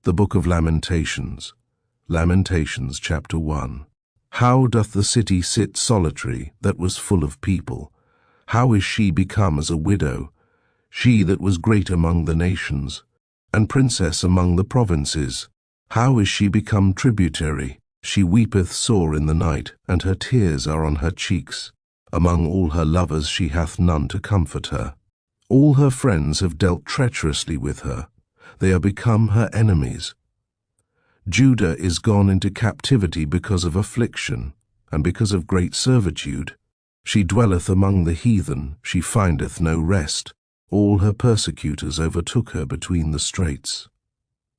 The Book of Lamentations. Lamentations chapter 1. How doth the city sit solitary that was full of people? How is she become as a widow, she that was great among the nations, and princess among the provinces? How is she become tributary? She weepeth sore in the night, and her tears are on her cheeks. Among all her lovers she hath none to comfort her. All her friends have dealt treacherously with her. They are become her enemies. Judah is gone into captivity because of affliction, and because of great servitude. She dwelleth among the heathen, she findeth no rest. All her persecutors overtook her between the straits.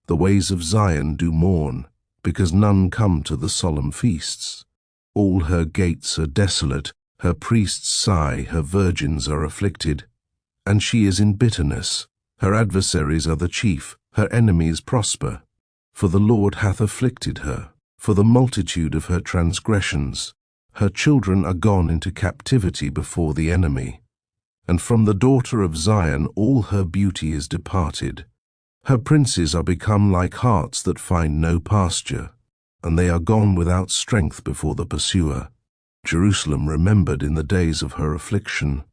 The ways of Zion do mourn, because none come to the solemn feasts. All her gates are desolate, her priests sigh, her virgins are afflicted. And she is in bitterness, her adversaries are the chief, her enemies prosper. For the Lord hath afflicted her, for the multitude of her transgressions. Her children are gone into captivity before the enemy. And from the daughter of Zion all her beauty is departed. Her princes are become like harts that find no pasture, and they are gone without strength before the pursuer. Jerusalem remembered in the days of her affliction,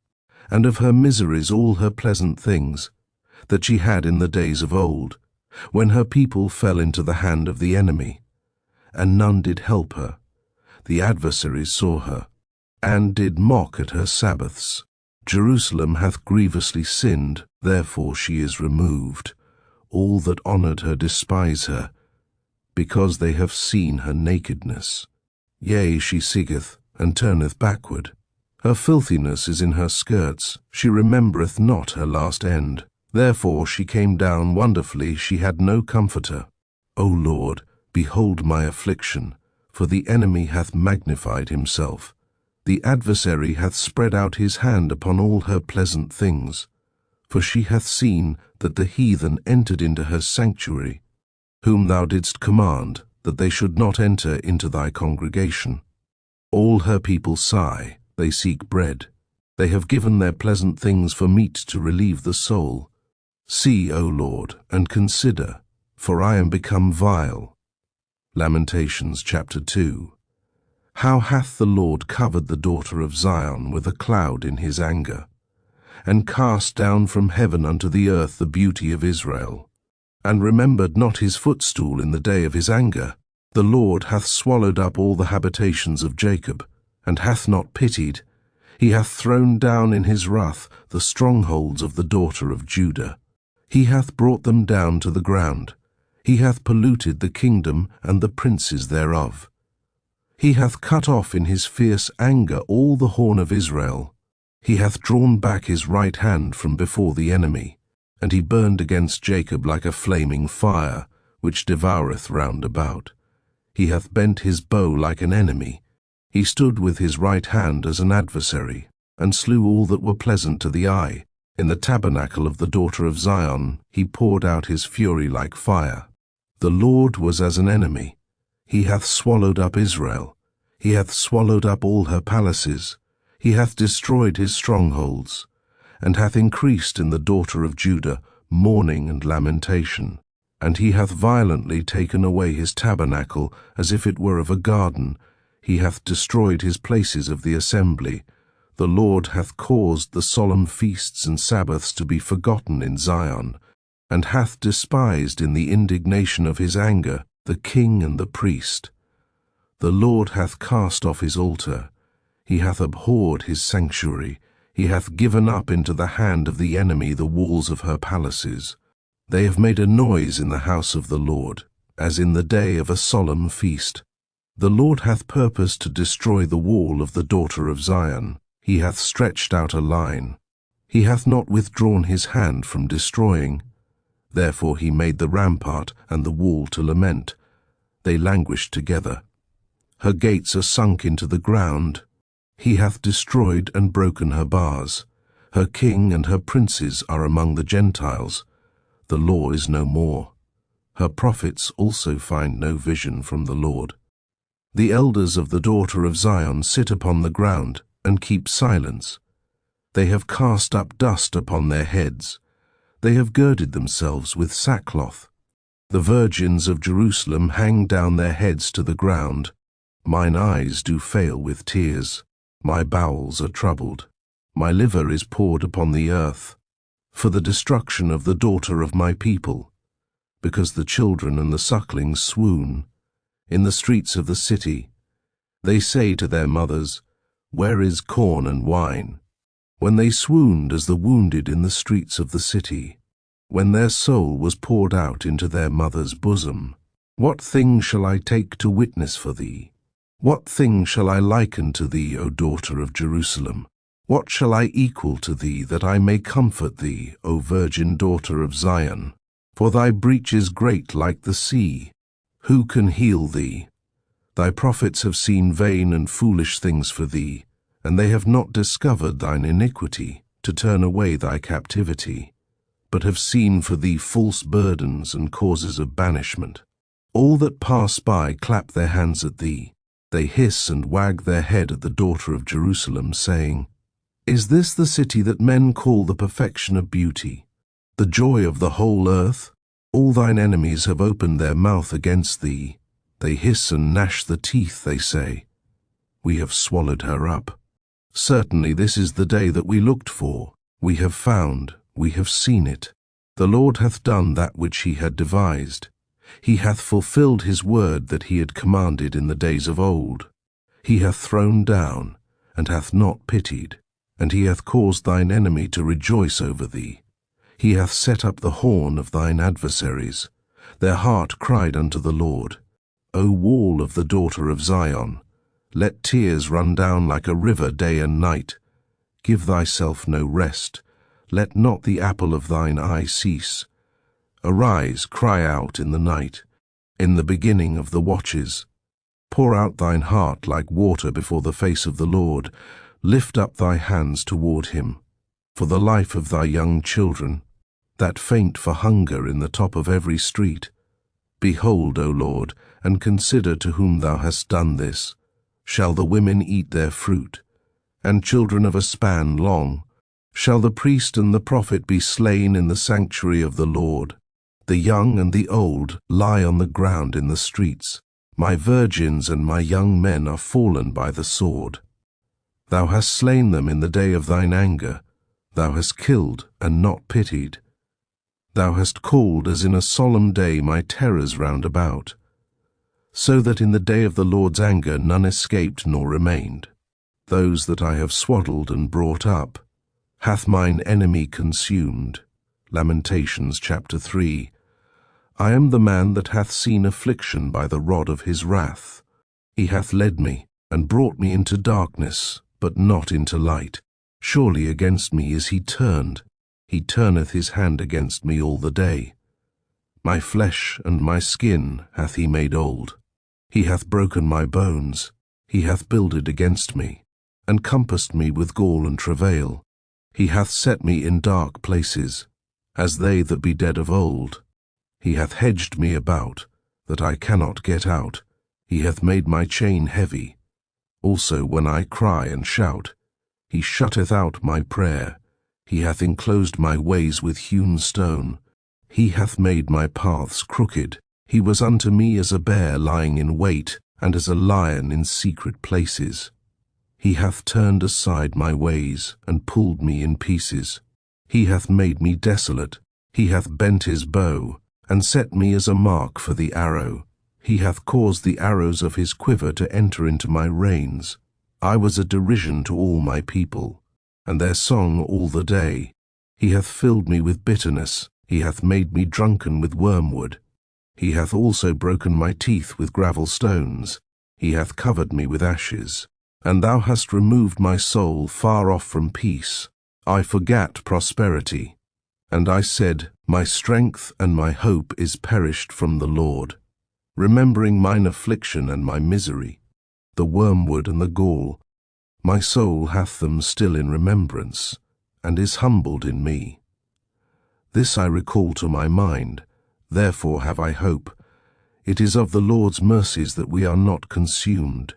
and of her miseries all her pleasant things, that she had in the days of old, when her people fell into the hand of the enemy, and none did help her. The adversaries saw her, and did mock at her Sabbaths. Jerusalem hath grievously sinned, therefore she is removed. All that honoured her despise her, because they have seen her nakedness. Yea, she seeketh, and turneth backward. Her filthiness is in her skirts, she remembereth not her last end. Therefore she came down wonderfully, she had no comforter. O Lord, behold my affliction, for the enemy hath magnified himself. The adversary hath spread out his hand upon all her pleasant things. For she hath seen that the heathen entered into her sanctuary, whom thou didst command, that they should not enter into thy congregation. All her people sigh, they seek bread. They have given their pleasant things for meat to relieve the soul. See, O Lord, and consider, for I am become vile. Lamentations chapter 2. How hath the Lord covered the daughter of Zion with a cloud in his anger, and cast down from heaven unto the earth the beauty of Israel, and remembered not his footstool in the day of his anger. The Lord hath swallowed up all the habitations of Jacob, and hath not pitied. He hath thrown down in his wrath the strongholds of the daughter of Judah. He hath brought them down to the ground. He hath polluted the kingdom and the princes thereof. He hath cut off in his fierce anger all the horn of Israel. He hath drawn back his right hand from before the enemy, and he burned against Jacob like a flaming fire, which devoureth round about. He hath bent his bow like an enemy. He stood with his right hand as an adversary, and slew all that were pleasant to the eye. In the tabernacle of the daughter of Zion he poured out his fury like fire. The Lord was as an enemy. He hath swallowed up Israel. He hath swallowed up all her palaces. He hath destroyed his strongholds, and hath increased in the daughter of Judah mourning and lamentation. And he hath violently taken away his tabernacle as if it were of a garden. He hath destroyed his places of the assembly. The Lord hath caused the solemn feasts and Sabbaths to be forgotten in Zion, and hath despised in the indignation of his anger the king and the priest. The Lord hath cast off his altar. He hath abhorred his sanctuary. He hath given up into the hand of the enemy the walls of her palaces. They have made a noise in the house of the Lord, as in the day of a solemn feast. The Lord hath purposed to destroy the wall of the daughter of Zion. He hath stretched out a line. He hath not withdrawn his hand from destroying. Therefore he made the rampart and the wall to lament. They languished together. Her gates are sunk into the ground. He hath destroyed and broken her bars. Her king and her princes are among the Gentiles. The law is no more. Her prophets also find no vision from the Lord. The elders of the daughter of Zion sit upon the ground and keep silence. They have cast up dust upon their heads. They have girded themselves with sackcloth. The virgins of Jerusalem hang down their heads to the ground. Mine eyes do fail with tears. My bowels are troubled. My liver is poured upon the earth, for the destruction of the daughter of my people, because the children and the sucklings swoon. In the streets of the city, they say to their mothers, Where is corn and wine? When they swooned as the wounded in the streets of the city, when their soul was poured out into their mother's bosom. What thing shall I take to witness for thee? What thing shall I liken to thee, O daughter of Jerusalem? What shall I equal to thee, that I may comfort thee, O virgin daughter of Zion? For thy breach is great like the sea. Who can heal thee? Thy prophets have seen vain and foolish things for thee, and they have not discovered thine iniquity, to turn away thy captivity, but have seen for thee false burdens and causes of banishment. All that pass by clap their hands at thee. They hiss and wag their head at the daughter of Jerusalem, saying, Is this the city that men call the perfection of beauty, the joy of the whole earth? All thine enemies have opened their mouth against thee. They hiss and gnash the teeth, they say, We have swallowed her up. Certainly this is the day that we looked for. We have found, we have seen it. The Lord hath done that which he had devised. He hath fulfilled his word that he had commanded in the days of old. He hath thrown down, and hath not pitied, and he hath caused thine enemy to rejoice over thee. He hath set up the horn of thine adversaries. Their heart cried unto the Lord, O wall of the daughter of Zion, let tears run down like a river day and night. Give thyself no rest, let not the apple of thine eye cease. Arise, cry out in the night, in the beginning of the watches. Pour out thine heart like water before the face of the Lord. Lift up thy hands toward him, for the life of thy young children, that faint for hunger in the top of every street. Behold, O Lord, and consider to whom thou hast done this. Shall the women eat their fruit, and children of a span long? Shall the priest and the prophet be slain in the sanctuary of the Lord? The young and the old lie on the ground in the streets. My virgins and my young men are fallen by the sword. Thou hast slain them in the day of thine anger. Thou hast killed and not pitied. Thou hast called as in a solemn day my terrors round about, so that in the day of the Lord's anger none escaped nor remained. Those that I have swaddled and brought up hath mine enemy consumed. Lamentations chapter 3. I am the man that hath seen affliction by the rod of his wrath. He hath led me, and brought me into darkness, but not into light. Surely against me is he turned. He turneth his hand against me all the day. My flesh and my skin hath he made old. He hath broken my bones. He hath builded against me, and compassed me with gall and travail. He hath set me in dark places, as they that be dead of old. He hath hedged me about, that I cannot get out. He hath made my chain heavy. Also when I cry and shout, he shutteth out my prayer. He hath enclosed my ways with hewn stone. He hath made my paths crooked. He was unto me as a bear lying in wait, and as a lion in secret places. He hath turned aside my ways, and pulled me in pieces. He hath made me desolate. He hath bent his bow, and set me as a mark for the arrow. He hath caused the arrows of his quiver to enter into my reins. I was a derision to all my people, and their song all the day. He hath filled me with bitterness. He hath made me drunken with wormwood. He hath also broken my teeth with gravel stones. He hath covered me with ashes. And thou hast removed my soul far off from peace. I forgat prosperity. And I said, My strength and my hope is perished from the Lord. Remembering mine affliction and my misery, the wormwood and the gall, my soul hath them still in remembrance, and is humbled in me. This I recall to my mind, therefore have I hope. It is of the Lord's mercies that we are not consumed,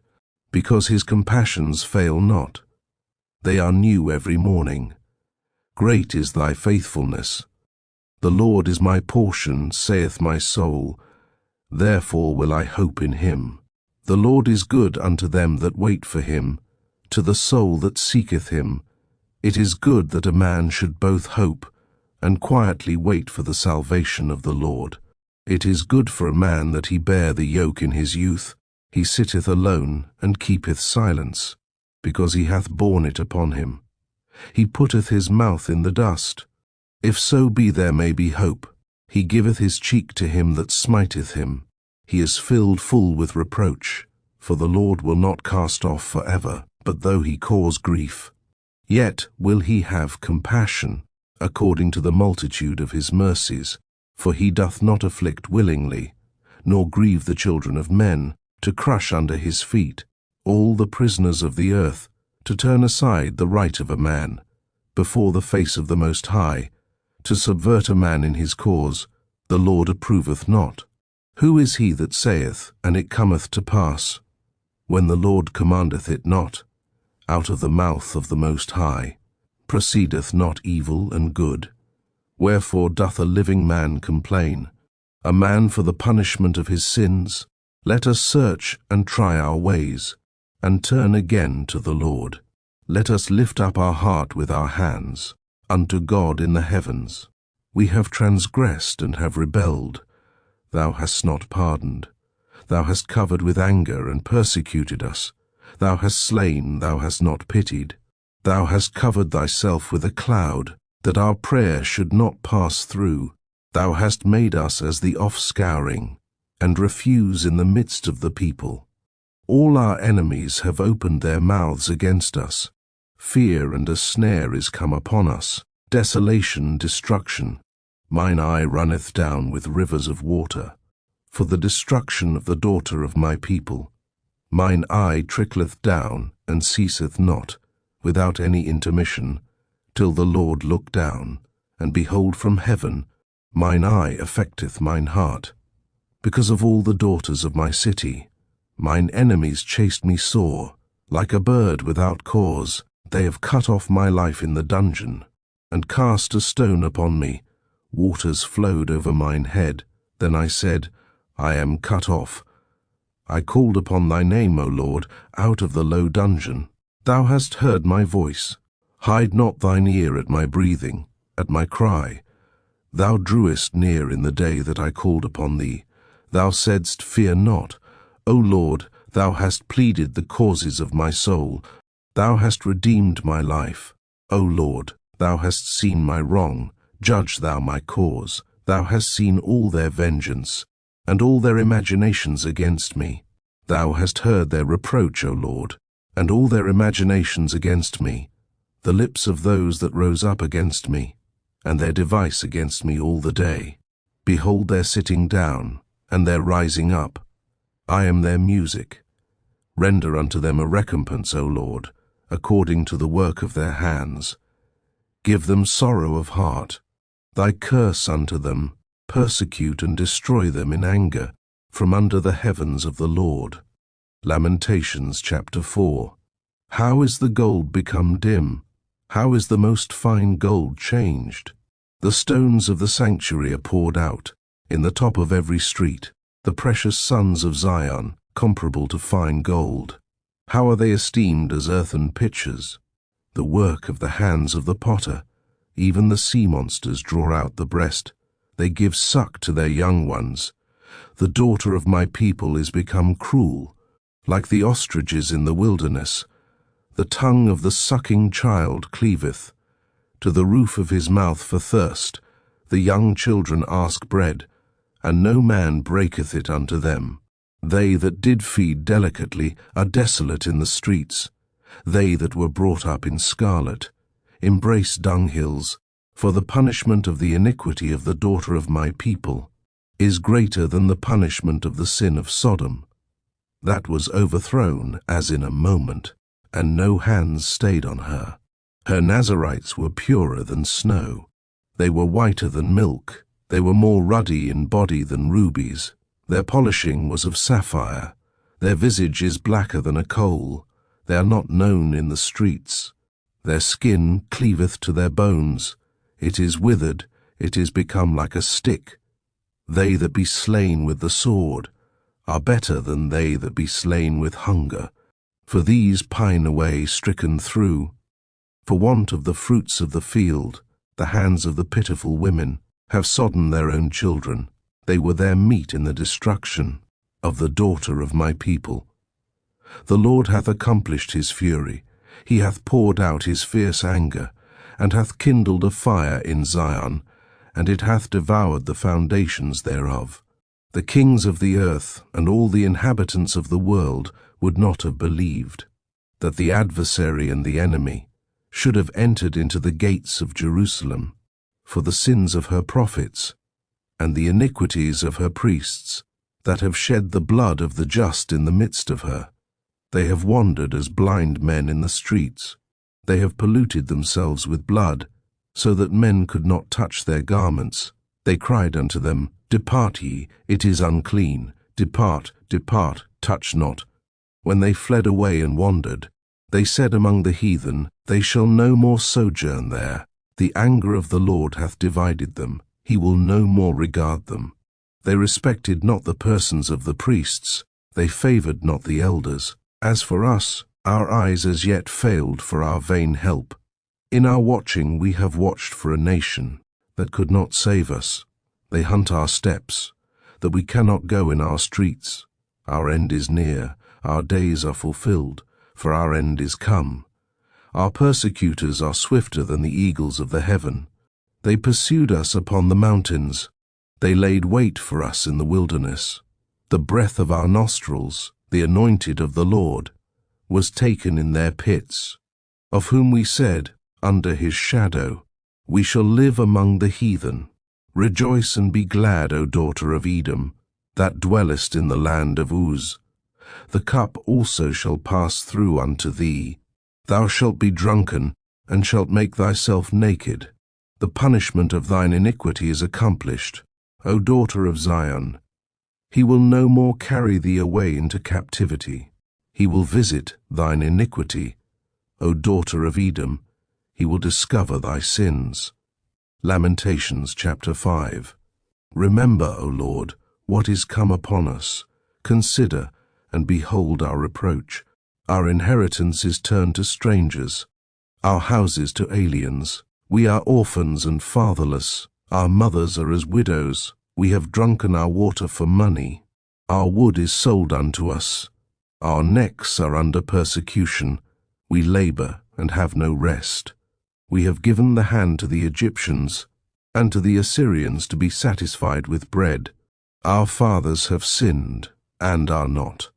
because his compassions fail not. They are new every morning. Great is thy faithfulness. The Lord is my portion, saith my soul, therefore will I hope in him. The Lord is good unto them that wait for him, to the soul that seeketh him. It is good that a man should both hope and quietly wait for the salvation of the Lord. It is good for a man that he bear the yoke in his youth. He sitteth alone and keepeth silence, because he hath borne it upon him. He putteth his mouth in the dust. If so be there may be hope, he giveth his cheek to him that smiteth him. He is filled full with reproach, for the Lord will not cast off for ever, but though he cause grief, yet will he have compassion, according to the multitude of his mercies. For he doth not afflict willingly, nor grieve the children of men, to crush under his feet all the prisoners of the earth, to turn aside the right of a man, before the face of the Most High, to subvert a man in his cause, the Lord approveth not. Who is he that saith, and it cometh to pass, when the Lord commandeth it not? Out of the mouth of the Most High proceedeth not evil and good. Wherefore doth a living man complain, a man for the punishment of his sins? Let us search and try our ways, and turn again to the Lord. Let us lift up our heart with our hands unto God in the heavens. We have transgressed and have rebelled. Thou hast not pardoned. Thou hast covered with anger and persecuted us. Thou hast slain, thou hast not pitied. Thou hast covered thyself with a cloud, that our prayer should not pass through. Thou hast made us as the offscouring, and refuse in the midst of the people. All our enemies have opened their mouths against us. Fear and a snare is come upon us, desolation, destruction. Mine eye runneth down with rivers of water, for the destruction of the daughter of my people. Mine eye trickleth down, and ceaseth not, without any intermission, till the Lord look down, and behold from heaven, mine eye affecteth mine heart. Because of all the daughters of my city, mine enemies chased me sore, like a bird without cause. They have cut off my life in the dungeon, and cast a stone upon me. Waters flowed over mine head. Then I said, I am cut off. I called upon thy name, O Lord, out of the low dungeon. Thou hast heard my voice. Hide not thine ear at my breathing, at my cry. Thou drewest near in the day that I called upon thee. Thou saidst, Fear not. O Lord, thou hast pleaded the causes of my soul. Thou hast redeemed my life. O Lord, thou hast seen my wrong. Judge thou my cause. Thou hast seen all their vengeance, and all their imaginations against me. Thou hast heard their reproach, O Lord, and all their imaginations against me, the lips of those that rose up against me, and their device against me all the day. Behold their sitting down, and their rising up. I am their music. Render unto them a recompense, O Lord, according to the work of their hands. Give them sorrow of heart. Thy curse unto them, persecute and destroy them in anger, from under the heavens of the Lord. Lamentations chapter 4. How is the gold become dim? How is the most fine gold changed? The stones of the sanctuary are poured out, in the top of every street, the precious sons of Zion, comparable to fine gold. How are they esteemed as earthen pitchers, the work of the hands of the potter? Even the sea monsters draw out the breast. They give suck to their young ones. The daughter of my people is become cruel, like the ostriches in the wilderness. The tongue of the sucking child cleaveth to the roof of his mouth for thirst. The young children ask bread, and no man breaketh it unto them. They that did feed delicately are desolate in the streets. They that were brought up in scarlet embrace dunghills, for the punishment of the iniquity of the daughter of my people is greater than the punishment of the sin of Sodom. That was overthrown as in a moment, and no hands stayed on her. Her Nazarites were purer than snow. They were whiter than milk. They were more ruddy in body than rubies. Their polishing was of sapphire. Their visage is blacker than a coal. They are not known in the streets. Their skin cleaveth to their bones. It is withered, it is become like a stick. They that be slain with the sword are better than they that be slain with hunger, for these pine away stricken through. For want of the fruits of the field, the hands of the pitiful women have sodden their own children. They were their meat in the destruction of the daughter of my people. The Lord hath accomplished his fury. He hath poured out his fierce anger, and hath kindled a fire in Zion, and it hath devoured the foundations thereof. The kings of the earth and all the inhabitants of the world would not have believed that the adversary and the enemy should have entered into the gates of Jerusalem, for the sins of her prophets and the iniquities of her priests, that have shed the blood of the just in the midst of her. They have wandered as blind men in the streets. They have polluted themselves with blood, so that men could not touch their garments. They cried unto them, Depart ye, it is unclean. Depart, depart, touch not. When they fled away and wandered, they said among the heathen, They shall no more sojourn there. The anger of the Lord hath divided them. He will no more regard them. They respected not the persons of the priests. They favored not the elders. As for us, our eyes as yet failed for our vain help. In our watching we have watched for a nation that could not save us. They hunt our steps, that we cannot go in our streets. Our end is near, our days are fulfilled, for our end is come. Our persecutors are swifter than the eagles of the heaven. They pursued us upon the mountains. They laid wait for us in the wilderness. The breath of our nostrils, the anointed of the Lord, was taken in their pits, of whom we said, Under his shadow we shall live among the heathen. Rejoice and be glad, O daughter of Edom, that dwellest in the land of Uz. The cup also shall pass through unto thee. Thou shalt be drunken, and shalt make thyself naked. The punishment of thine iniquity is accomplished, O daughter of Zion. He will no more carry thee away into captivity. He will visit thine iniquity, O daughter of Edom. He will discover thy sins. Lamentations chapter 5. Remember, O Lord, what is come upon us. Consider, and behold our reproach. Our inheritance is turned to strangers, our houses to aliens. We are orphans and fatherless. Our mothers are as widows. We have drunken our water for money. Our wood is sold unto us. Our necks are under persecution. We labor and have no rest. We have given the hand to the Egyptians, and to the Assyrians to be satisfied with bread. Our fathers have sinned, and are not,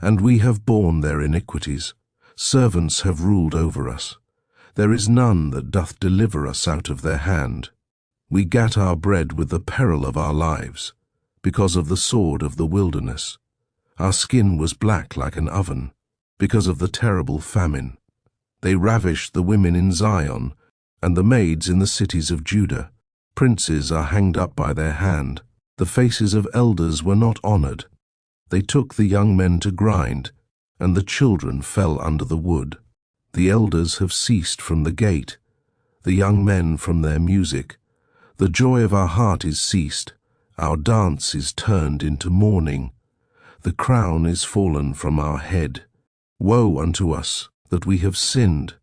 and we have borne their iniquities. Servants have ruled over us. There is none that doth deliver us out of their hand. We gat our bread with the peril of our lives, because of the sword of the wilderness. Our skin was black like an oven, because of the terrible famine. They ravished the women in Zion, and the maids in the cities of Judah. Princes are hanged up by their hand. The faces of elders were not honored. They took the young men to grind, and the children fell under the wood. The elders have ceased from the gate, the young men from their music. The joy of our heart is ceased. Our dance is turned into mourning. The crown is fallen from our head. Woe unto us, that we have sinned.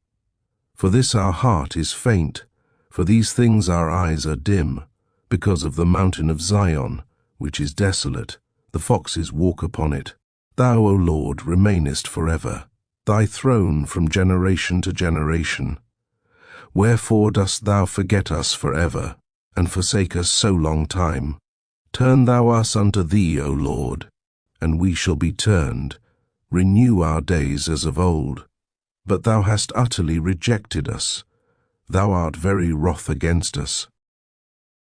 For this our heart is faint, for these things our eyes are dim, because of the mountain of Zion, which is desolate. The foxes walk upon it. Thou, O Lord, remainest forever, thy throne from generation to generation. Wherefore dost thou forget us forever, and forsake us so long time? Turn thou us unto thee, O Lord, and we shall be turned. Renew our days as of old. But thou hast utterly rejected us. Thou art very wroth against us.